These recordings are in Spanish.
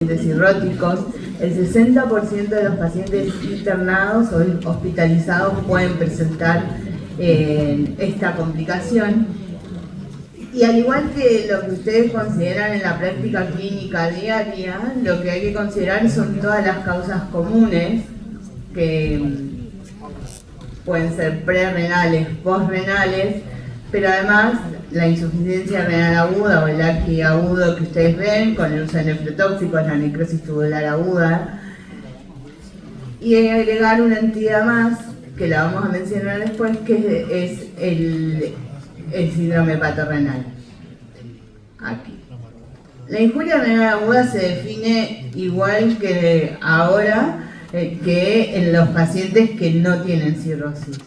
cirróticos, el 60% de los pacientes internados o hospitalizados pueden presentar esta complicación. Y al igual que lo que ustedes consideran en la práctica clínica diaria, lo que hay que considerar son todas las causas comunes que pueden ser prerrenales, postrenales, pero además la insuficiencia renal aguda o el ACI agudo que ustedes ven con el uso de nefrotóxicos, la necrosis tubular aguda, y agregar una entidad más que la vamos a mencionar después, que es el síndrome hepatorenal. Aquí. La injuria renal aguda se define igual que ahora que en los pacientes que no tienen cirrosis.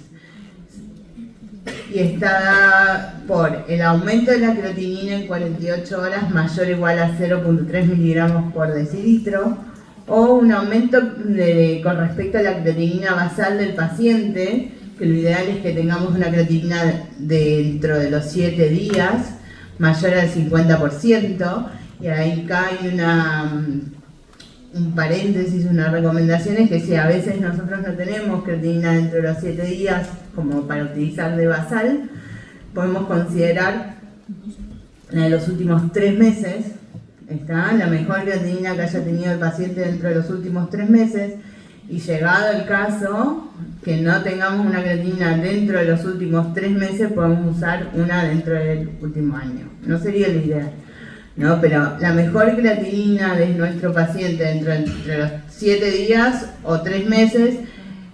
Y está dada por el aumento de la creatinina en 48 horas mayor o igual a 0.3 miligramos por decilitro, o un aumento con respecto a la creatinina basal del paciente, que lo ideal es que tengamos una creatinina dentro de los 7 días mayor al 50%, y ahí cae un paréntesis, una recomendación es que si a veces nosotros no tenemos creatinina dentro de los 7 días como para utilizar de basal, podemos considerar la de los últimos 3 meses, está la mejor creatinina que haya tenido el paciente dentro de los últimos 3 meses, y llegado el caso que no tengamos una creatinina dentro de los últimos 3 meses, podemos usar una dentro del último año. No sería lo ideal, ¿no? Pero la mejor creatinina de nuestro paciente dentro de los 7 días o 3 meses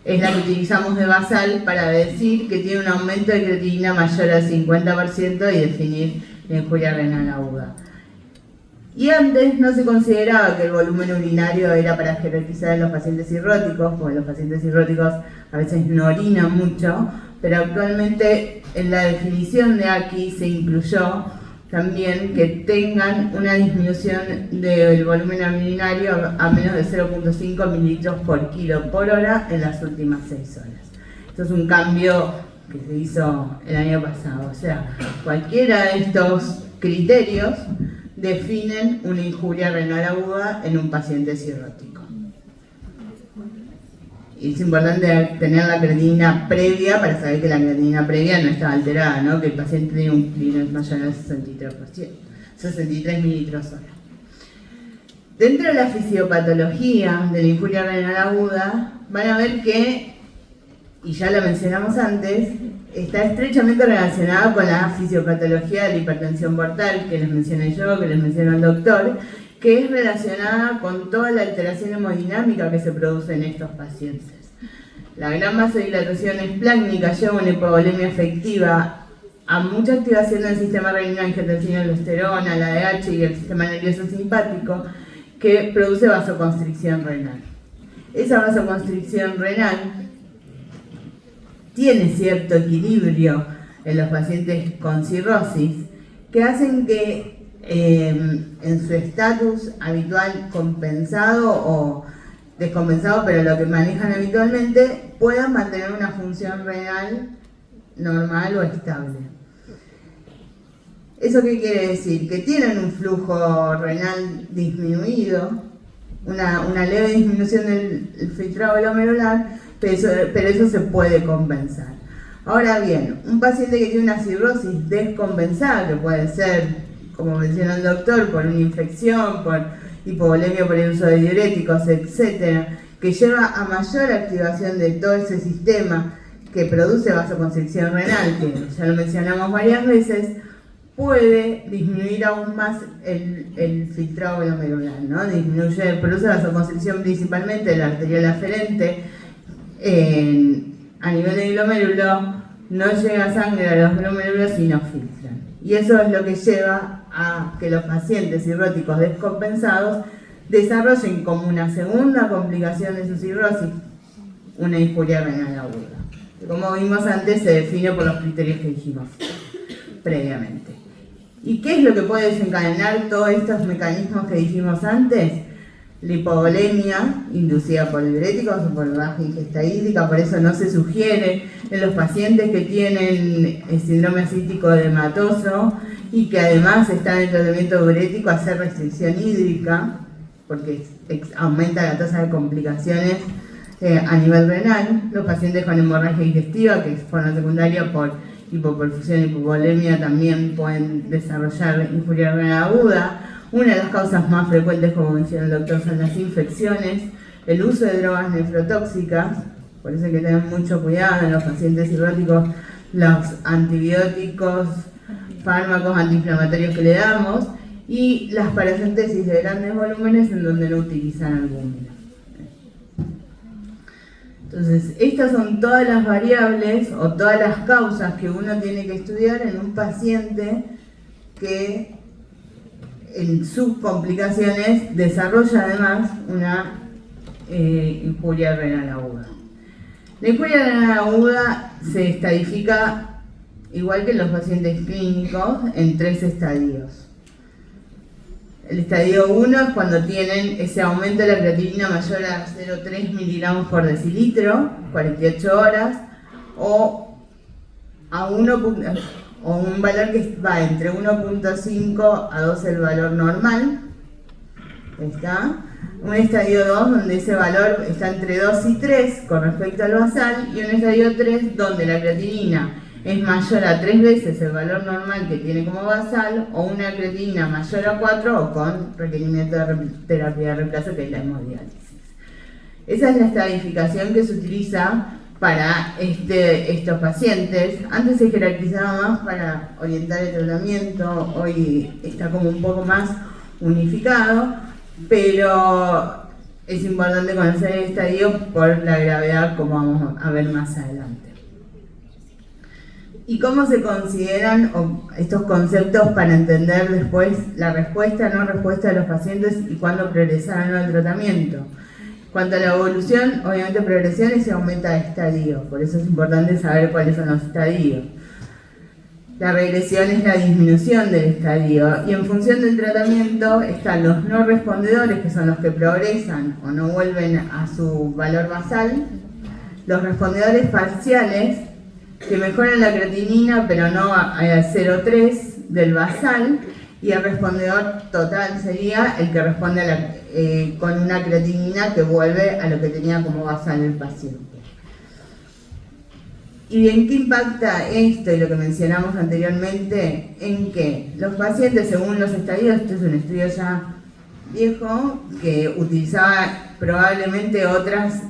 es la que utilizamos de basal para decir que tiene un aumento de creatinina mayor al 50% y definir la injuria renal aguda. Y antes no se consideraba que el volumen urinario era para jerarquizar en los pacientes cirróticos, porque los pacientes cirróticos a veces no orinan mucho, pero actualmente en la definición de aquí se incluyó también que tengan una disminución del volumen urinario a menos de 0.5 mililitros por kilo por hora en las últimas 6 horas. Esto es un cambio que se hizo el año pasado. O sea, cualquiera de estos criterios definen una injuria renal aguda en un paciente cirrótico. Y es importante tener la creatinina previa para saber que la creatinina previa no está alterada, ¿no? Que el paciente tiene un clearance mayor al 63 mililitros hora. Dentro de la fisiopatología de la injuria renal aguda, van a ver que, y ya lo mencionamos antes, está estrechamente relacionada con la fisiopatología de la hipertensión portal, que les mencioné yo, que les mencionó el doctor, que es relacionada con toda la alteración hemodinámica que se produce en estos pacientes. La gran vasodilatación esplácnica lleva una hipovolemia efectiva a mucha activación del sistema renina-angiotensina-aldosterona, la ADH y el sistema nervioso simpático, que produce vasoconstricción renal. Esa vasoconstricción renal tiene cierto equilibrio en los pacientes con cirrosis, que hacen que en su estatus habitual compensado o descompensado, pero lo que manejan habitualmente, puedan mantener una función renal normal o estable. ¿Eso qué quiere decir? Que tienen un flujo renal disminuido, una leve disminución del filtrado glomerular, pero eso se puede compensar. Ahora bien, un paciente que tiene una cirrosis descompensada, que puede ser, como mencionó el doctor, por una infección, por hipovolemia por el uso de diuréticos, etc., que lleva a mayor activación de todo ese sistema que produce vasoconstricción renal, que ya lo mencionamos varias veces, puede disminuir aún más el filtrado glomerular, ¿no? Produce vasoconstricción principalmente de la arteriola aferente. A nivel de glomérulo no llega sangre a los glomérulos y no filtran. Y eso es lo que lleva a que los pacientes cirróticos descompensados desarrollen como una segunda complicación de su cirrosis una injuria renal aguda. Como vimos antes, se define por los criterios que dijimos previamente. ¿Y qué es lo que puede desencadenar todos estos mecanismos que dijimos antes? La hipovolemia inducida por diuréticos o por baja ingesta hídrica, por eso no se sugiere en los pacientes que tienen el síndrome cístico edematoso y que además están en tratamiento diurético hacer restricción hídrica. porque aumenta la tasa de complicaciones a nivel renal. Los pacientes con hemorragia digestiva, que forma secundaria por hipoperfusión y hipovolemia, también pueden desarrollar injuria renal aguda. Una de las causas más frecuentes, como mencionó el doctor, son las infecciones, el uso de drogas nefrotóxicas, por eso hay que tener mucho cuidado en los pacientes cirróticos, los antibióticos, fármacos antiinflamatorios que le damos, y las paracentesis de grandes volúmenes en donde no utilizan albúmina. Entonces, estas son todas las variables o todas las causas que uno tiene que estudiar en un paciente que en sus complicaciones desarrolla además una injuria renal aguda. La injuria renal aguda se estadifica, igual que en los pacientes clínicos, en 3 estadios. El estadio 1 es cuando tienen ese aumento de la creatinina mayor a 0,3 miligramos por decilitro, 48 horas, o a un valor que va entre 1,5 a 2 el valor normal. ¿Está? Un estadio 2 donde ese valor está entre 2 y 3 con respecto al basal, y un estadio 3 donde la creatinina es mayor a 3 veces el valor normal que tiene como basal, o una creatinina mayor a 4 o con requerimiento de terapia de reemplazo, que es la hemodiálisis. Esa es la estadificación que se utiliza para estos pacientes. Antes se jerarquizaba más para orientar el tratamiento, hoy está como un poco más unificado, pero es importante conocer el estadio por la gravedad, como vamos a ver más adelante. ¿Y cómo se consideran estos conceptos para entender después la respuesta, no respuesta de los pacientes y cuándo progresaron al tratamiento? Cuanto a la evolución, obviamente progresión y se aumenta de estadio, por eso es importante saber cuáles son los estadios. La regresión es la disminución del estadio, y en función del tratamiento están los no respondedores, que son los que progresan o no vuelven a su valor basal, los respondedores parciales, que mejoran la creatinina pero no a 0,3 del basal, y el respondedor total sería el que responde con una creatinina que vuelve a lo que tenía como basal el paciente. ¿Y en qué impacta esto y lo que mencionamos anteriormente? En que los pacientes, según los estadios, esto es un estudio ya viejo, que utilizaba probablemente otras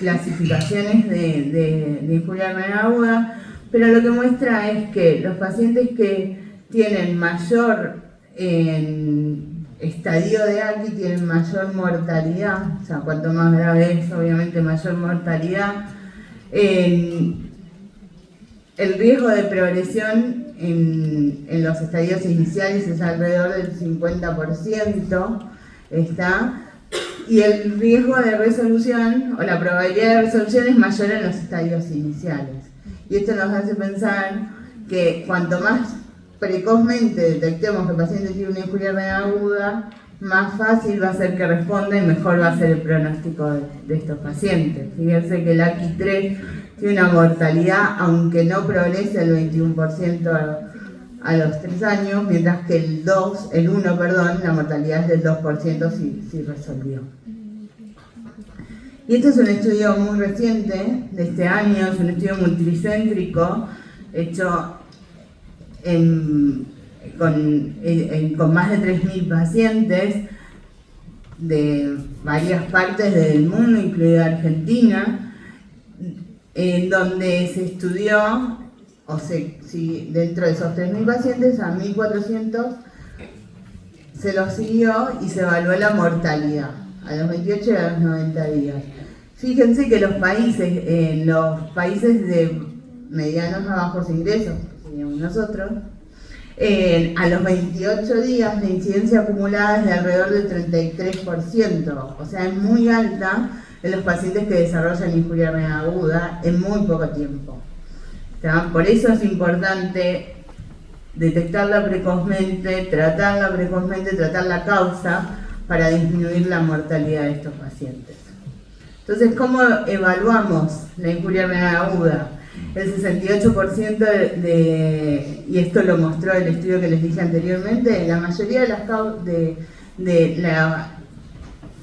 clasificaciones de injuria renal aguda, pero lo que muestra es que los pacientes que tienen mayor estadio de AKI tienen mayor mortalidad, o sea, cuanto más grave es, obviamente mayor mortalidad. El riesgo de progresión en los estadios iniciales es alrededor del 50%, ¿está? Y el riesgo de resolución, o la probabilidad de resolución, es mayor en los estadios iniciales. Y esto nos hace pensar que cuanto más precozmente detectemos que el paciente tiene una injuria renal aguda, más fácil va a ser que responda y mejor va a ser el pronóstico de estos pacientes. Fíjense que el AKI3 tiene una mortalidad, aunque no progrese el 21% a los 3 años, mientras que el 1, la mortalidad es del 2% si resolvió. Y este es un estudio muy reciente, de este año, es un estudio multicéntrico, hecho con más de 3.000 pacientes de varias partes del mundo, incluida Argentina, en donde se estudió, dentro de esos 3.000 pacientes, a 1.400 se los siguió y se evaluó la mortalidad a los 28 y a los 90 días. Fíjense que los países de medianos a bajos ingresos, que seríamos nosotros, a los 28 días la incidencia acumulada es de alrededor del 33%, o sea, es muy alta en los pacientes que desarrollan injuria renal aguda en muy poco tiempo. ¿Está? Por eso es importante detectarla precozmente, tratar la causa para disminuir la mortalidad de estos pacientes. Entonces, ¿cómo evaluamos la injuria renal aguda? El 68% y esto lo mostró el estudio que les dije anteriormente, la mayoría de las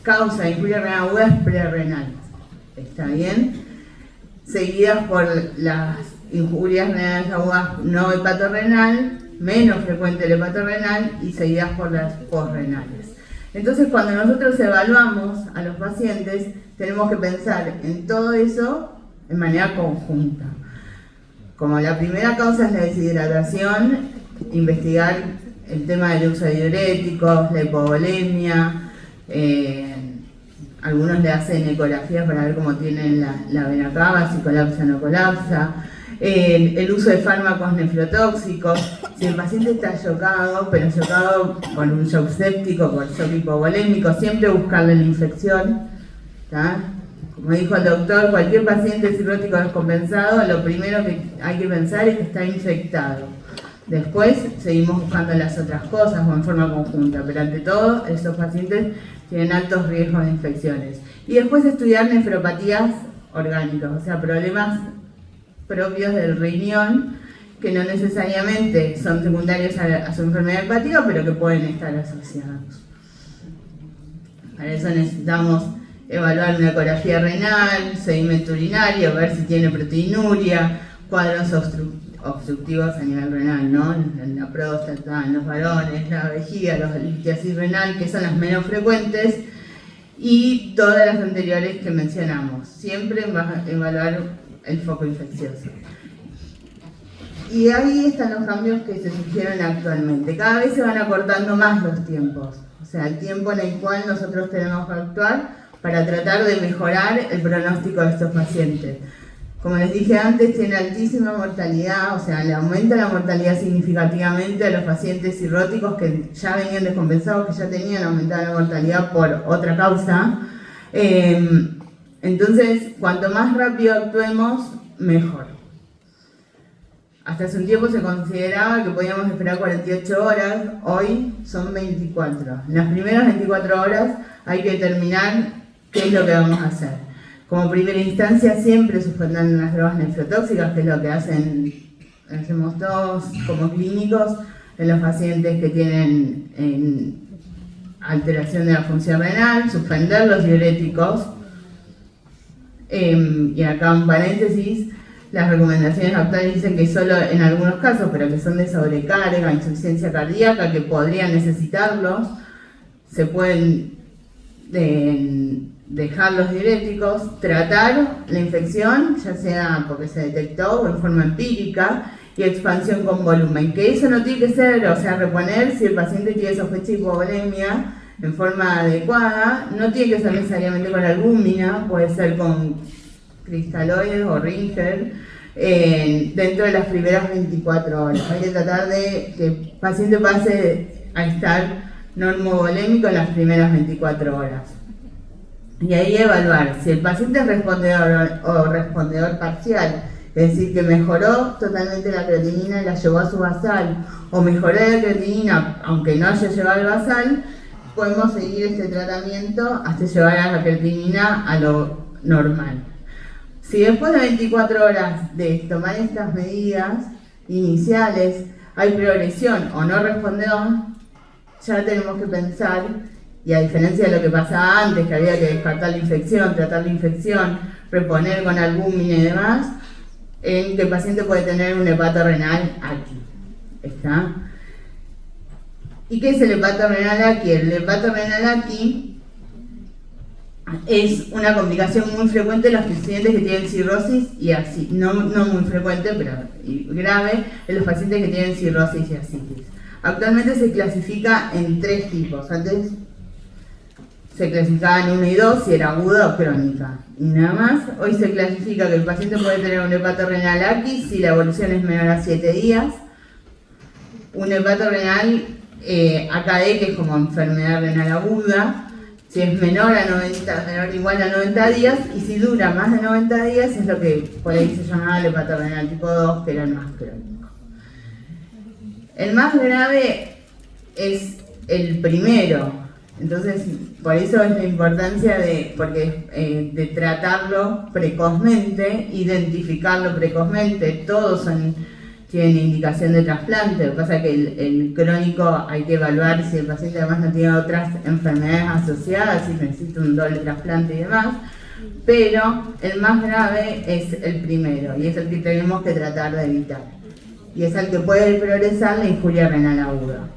causa de injuria renal aguda es prerrenal, ¿está bien? Seguidas por las injurias renales agudas no hepatorrenal, menos frecuente el hepatorrenal, y seguidas por las posrenales. Entonces, cuando nosotros evaluamos a los pacientes, tenemos que pensar en todo eso de manera conjunta. Como la primera causa es la deshidratación, investigar el tema del uso de diuréticos, la hipovolemia, algunos le hacen ecografías para ver cómo tienen la vena cava, si colapsa o no colapsa, el uso de fármacos nefrotóxicos, si el paciente está chocado, pero chocado por un shock séptico, por shock hipovolémico, siempre buscarle la infección, ¿tá? Como dijo el doctor, cualquier paciente cirrótico descompensado, lo primero que hay que pensar es que está infectado. Después seguimos buscando las otras cosas o en forma conjunta, pero ante todo, esos pacientes tienen altos riesgos de infecciones. Y después estudiar nefropatías orgánicas, o sea, problemas propios del riñón, que no necesariamente son secundarios a su enfermedad hepática, pero que pueden estar asociados. Para eso necesitamos evaluar una ecografía renal, sedimento urinario, ver si tiene proteinuria, cuadros obstructivos a nivel renal, ¿no? En la próstata, en los varones, la vejiga, la litiasis renal, que son las menos frecuentes, y todas las anteriores que mencionamos. Siempre evaluar el foco infeccioso. Y ahí están los cambios que se sugieren actualmente. Cada vez se van acortando más los tiempos, o sea, el tiempo en el cual nosotros tenemos que actuar para tratar de mejorar el pronóstico de estos pacientes. Como les dije antes, tiene altísima mortalidad, o sea, le aumenta la mortalidad significativamente a los pacientes cirróticos que ya venían descompensados, que ya tenían aumentada la mortalidad por otra causa. Entonces, cuanto más rápido actuemos, mejor. Hasta hace un tiempo se consideraba que podíamos esperar 48 horas, hoy son 24. En las primeras 24 horas hay que determinar qué es lo que vamos a hacer. Como primera instancia, siempre suspendando las drogas nefrotóxicas, que es lo que hacemos todos como clínicos en los pacientes que tienen alteración de la función renal, suspender los diuréticos. Y acá un paréntesis, las recomendaciones actuales dicen que solo en algunos casos, pero que son de sobrecarga, insuficiencia cardíaca, que podrían necesitarlos, se pueden dejar los diuréticos, tratar la infección, ya sea porque se detectó o en forma empírica, y expansión con volumen, que eso no tiene que ser, o sea, reponer si el paciente tiene sospecha de hipovolemia en forma adecuada, no tiene que ser necesariamente con albúmina, puede ser con cristaloides o Ringer, dentro de las primeras 24 horas. Hay que tratar de que el paciente pase a estar normovolémico en las primeras 24 horas. Y ahí evaluar si el paciente es respondedor o respondedor parcial, es decir, que mejoró totalmente la creatinina y la llevó a su basal, o mejoró la creatinina aunque no haya llegado al basal, podemos seguir este tratamiento hasta llevar a la creatinina a lo normal. Si después de 24 horas de tomar estas medidas iniciales hay progresión o no respondedor, ya tenemos que pensar, y a diferencia de lo que pasaba antes, que había que descartar la infección, tratar la infección, reponer con albúmina y demás, en que el paciente puede tener un hepatorrenal aquí. ¿Está? ¿Y qué es el hepatorrenal aquí? El hepatorrenal aquí es una complicación muy frecuente en los pacientes que tienen cirrosis y así, no muy frecuente, pero grave, en los pacientes que tienen cirrosis y ascitis. Actualmente se clasifica en 3 tipos. Antes se clasificaban 1 y 2 si era aguda o crónica. Y nada más, hoy se clasifica que el paciente puede tener un hepatorrenal aquí si la evolución es menor a 7 días, un hepatorrenal AKD, que es como enfermedad renal aguda, si es menor o igual a 90 días, y si dura más de 90 días es lo que por ahí se llamaba el hepatorrenal tipo 2, que era el más crónico. El más grave es el primero, entonces por eso es la importancia de tratarlo precozmente, identificarlo precozmente. Todos tienen indicación de trasplante. Lo que pasa es que el crónico hay que evaluar si el paciente además no tiene otras enfermedades asociadas, si necesita un doble trasplante y demás. Pero el más grave es el primero y es el que tenemos que tratar de evitar. Y es el que puede progresar la injuria renal aguda.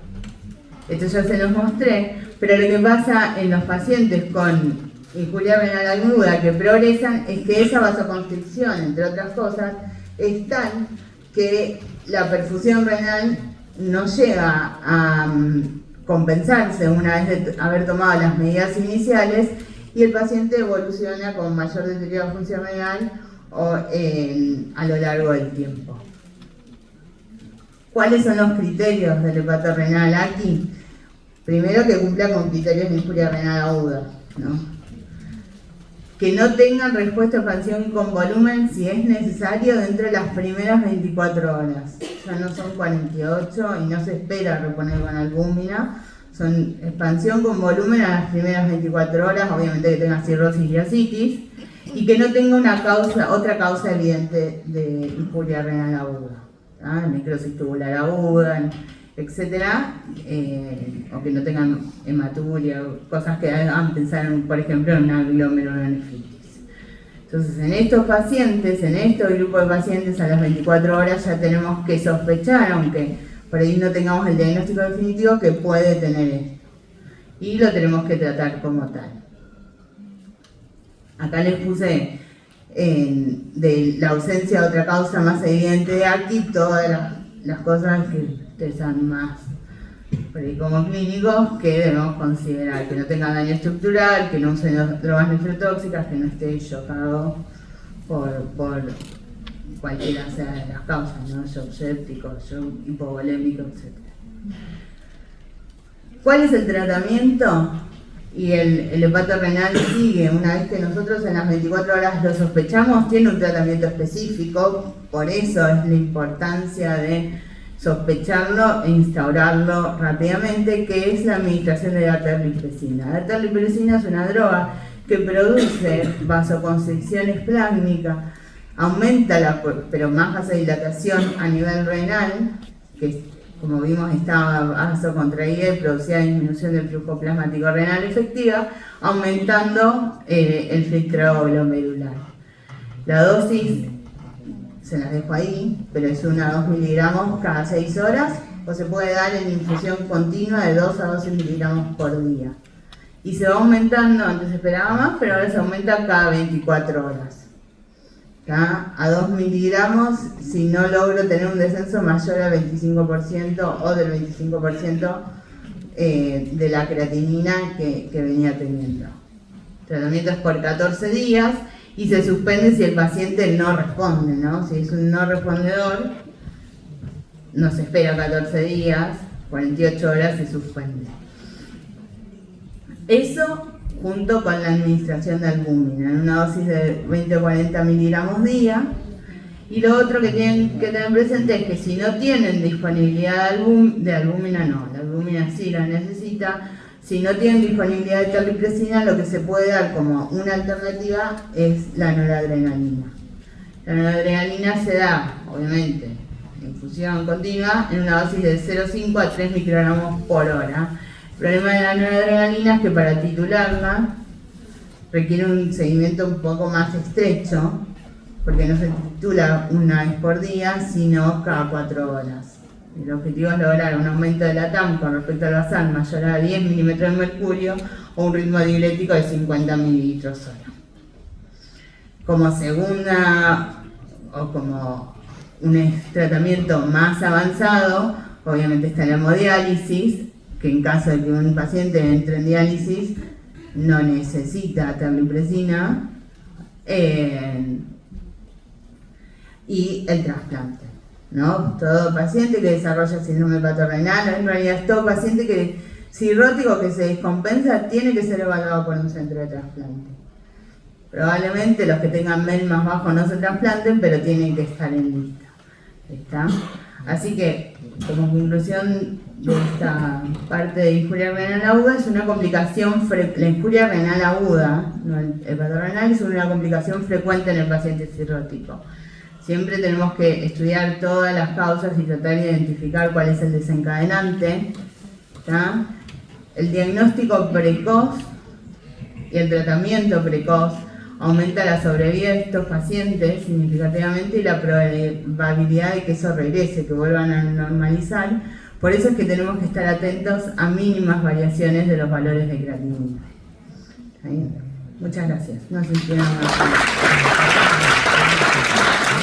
Esto ya se los mostré, pero lo que pasa en los pacientes con injuria renal aguda que progresan es que esa vasoconstricción, entre otras cosas, es tal que la perfusión renal no llega a compensarse una vez de haber tomado las medidas iniciales y el paciente evoluciona con mayor deterioro de función renal a lo largo del tiempo. ¿Cuáles son los criterios del hepatorrenal aquí? Primero, que cumpla con criterios de injuria renal aguda, ¿no? Que no tengan respuesta a expansión con volumen si es necesario dentro de las primeras 24 horas. Ya no son 48 y no se espera reponer con albúmina. Son expansión con volumen a las primeras 24 horas, obviamente que tenga cirrosis y ascitis, y que no tenga otra causa evidente de injuria renal aguda, necrosis tubular aguda, etcétera, o que no tengan hematuria, cosas que hagan pensar, por ejemplo, en una glomerulonefritis. Entonces, en estos pacientes, en estos grupos de pacientes, a las 24 horas ya tenemos que sospechar, aunque por ahí no tengamos el diagnóstico definitivo, que puede tener esto. Y lo tenemos que tratar como tal. Acá les puse de la ausencia de otra causa más evidente de aquí, todas las cosas que ustedes saben más por ahí como clínicos que debemos considerar: que no tenga daño estructural, que no use drogas nefrotóxicas, que no esté chocado por cualquiera sea de las causas, ¿no? Shock séptico, shock hipovolémico, etc. ¿Cuál es el tratamiento? Y el hepatorrenal sigue, una vez que nosotros en las 24 horas lo sospechamos, tiene un tratamiento específico, por eso es la importancia de sospecharlo e instaurarlo rápidamente, que es la administración de la terlipresina. La terlipresina es una droga que produce vasoconstricción esplácnica, aumenta pero más vasodilatación a nivel renal, que como vimos estaba vasocontraída y producía disminución del flujo plasmático renal efectiva, aumentando el filtrado glomerular. La dosis se las dejo ahí, pero es 1 a 2 miligramos cada 6 horas, o se puede dar en infusión continua de 2 a 12 miligramos por día. Y se va aumentando, antes se esperaba más, pero ahora se aumenta cada 24 horas. ¿Tá? A 2 miligramos si no logro tener un descenso mayor al 25% o del 25% de la creatinina que venía teniendo. El tratamiento es por 14 días y se suspende si el paciente no responde, ¿no? Si es un no respondedor, no se espera 14 días, 48 horas se suspende. Eso junto con la administración de albúmina, en una dosis de 20 o 40 miligramos día. Y lo otro que tienen que tener presente es que si no tienen disponibilidad de albúmina, no, la albúmina sí la necesita. Si no tienen disponibilidad de terlipresina, lo que se puede dar como una alternativa es la noradrenalina. La noradrenalina se da, obviamente, en infusión continua, en una dosis de 0,5 a 3 microgramos por hora. El problema de la noradrenalina es que para titularla requiere un seguimiento un poco más estrecho, porque no se titula una vez por día, sino cada 4 horas. El objetivo es lograr un aumento de la TAM con respecto al basal mayor a 10 milímetros de mercurio o un ritmo diurético de 50 mililitros hora. Como segunda o como un tratamiento más avanzado, obviamente está la hemodiálisis, que en caso de que un paciente entre en diálisis no necesita terlipresina, y el trasplante, ¿no? Todo paciente que desarrolla síndrome hepatorrenal, en realidad todo paciente que cirrótico que se descompensa tiene que ser evaluado por un centro de trasplante. Probablemente los que tengan MEL más bajo no se trasplanten, pero tienen que estar en lista. ¿Está? Así que, como conclusión de esta parte de injuria renal aguda, es una complicación, la injuria renal aguda, no el hepatorrenal, es una complicación frecuente en el paciente cirrótico. Siempre tenemos que estudiar todas las causas y tratar de identificar cuál es el desencadenante. ¿Tá? El diagnóstico precoz y el tratamiento precoz aumenta la sobrevida de estos pacientes significativamente y la probabilidad de que eso regrese, que vuelvan a normalizar. Por eso es que tenemos que estar atentos a mínimas variaciones de los valores de creatinina. Muchas gracias. No sé si tienen más.